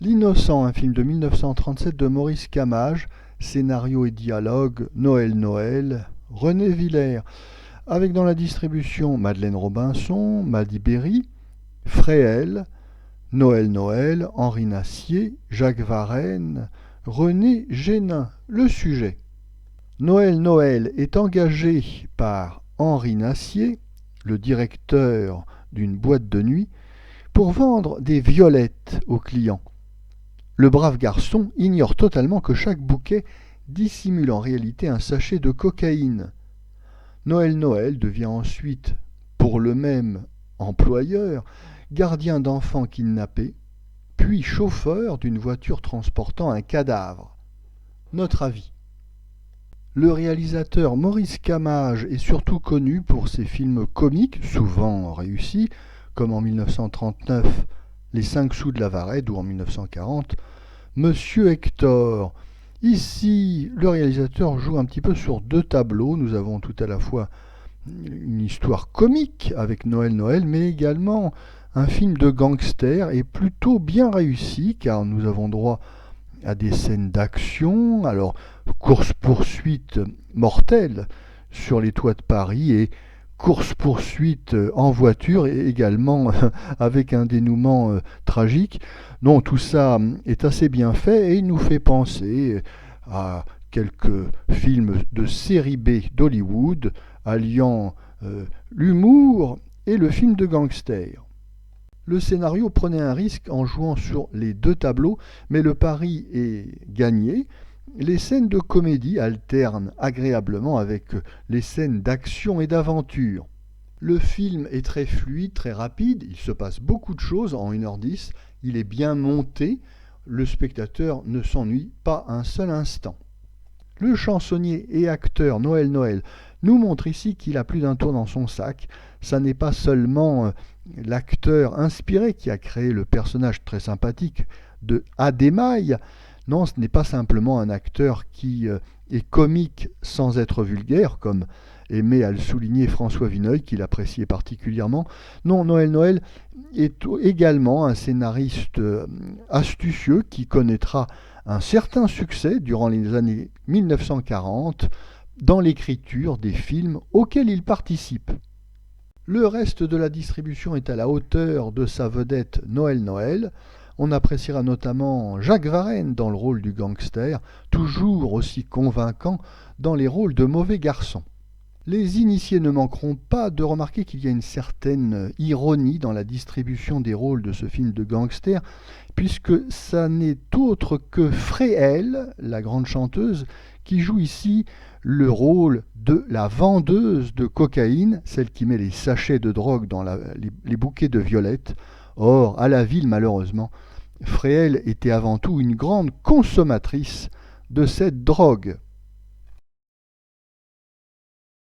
L'innocent, un film de 1937 de Maurice Camage, scénario et dialogue, Noël Noël, René Villers, avec dans la distribution Madeleine Robinson, Madi Berry, Fréhel, Noël Noël, Henri Nassier, Jacques Varenne, René Génin. Le sujet. Noël Noël est engagé par Henri Nassier, le directeur d'une boîte de nuit, pour vendre des violettes aux clients. Le brave garçon ignore totalement que chaque bouquet dissimule en réalité un sachet de cocaïne. Noël Noël devient ensuite, pour le même employeur, gardien d'enfants kidnappés, puis chauffeur d'une voiture transportant un cadavre. Notre avis. Le réalisateur Maurice Camage est surtout connu pour ses films comiques, souvent réussis, comme en 1939 Les 5 sous de la Varette ou en 1940 Monsieur Hector. Ici, le réalisateur joue un petit peu sur deux tableaux. Nous avons tout à la fois une histoire comique avec Noël Noël, mais également un film de gangster et plutôt bien réussi car nous avons droit à des scènes d'action, alors course-poursuite mortelle sur les toits de Paris et course-poursuite en voiture et également avec un dénouement tragique. Non, tout ça est assez bien fait et il nous fait penser à quelques films de série B d'Hollywood alliant l'humour et le film de gangster. Le scénario prenait un risque en jouant sur les deux tableaux, mais le pari est gagné. Les scènes de comédie alternent agréablement avec les scènes d'action et d'aventure. Le film est très fluide, très rapide, il se passe beaucoup de choses en 1h10, il est bien monté, le spectateur ne s'ennuie pas un seul instant. Le chansonnier et acteur Noël Noël nous montre ici qu'il a plus d'un tour dans son sac. Ça n'est pas seulement l'acteur inspiré qui a créé le personnage très sympathique de Adémaï. Non, ce n'est pas simplement un acteur qui est comique sans être vulgaire, comme aimait à le souligner François Vineuil, qu'il appréciait particulièrement. Non, Noël Noël est également un scénariste astucieux qui connaîtra un certain succès durant les années 1940 dans l'écriture des films auxquels il participe. Le reste de la distribution est à la hauteur de sa vedette Noël Noël. On appréciera notamment Jacques Varenne dans le rôle du gangster, toujours aussi convaincant dans les rôles de mauvais garçons. Les initiés ne manqueront pas de remarquer qu'il y a une certaine ironie dans la distribution des rôles de ce film de gangster, puisque ça n'est autre que Fréhel, la grande chanteuse, qui joue ici le rôle de la vendeuse de cocaïne, celle qui met les sachets de drogue dans les bouquets de violettes. Or, à la ville, malheureusement, Fréhel était avant tout une grande consommatrice de cette drogue.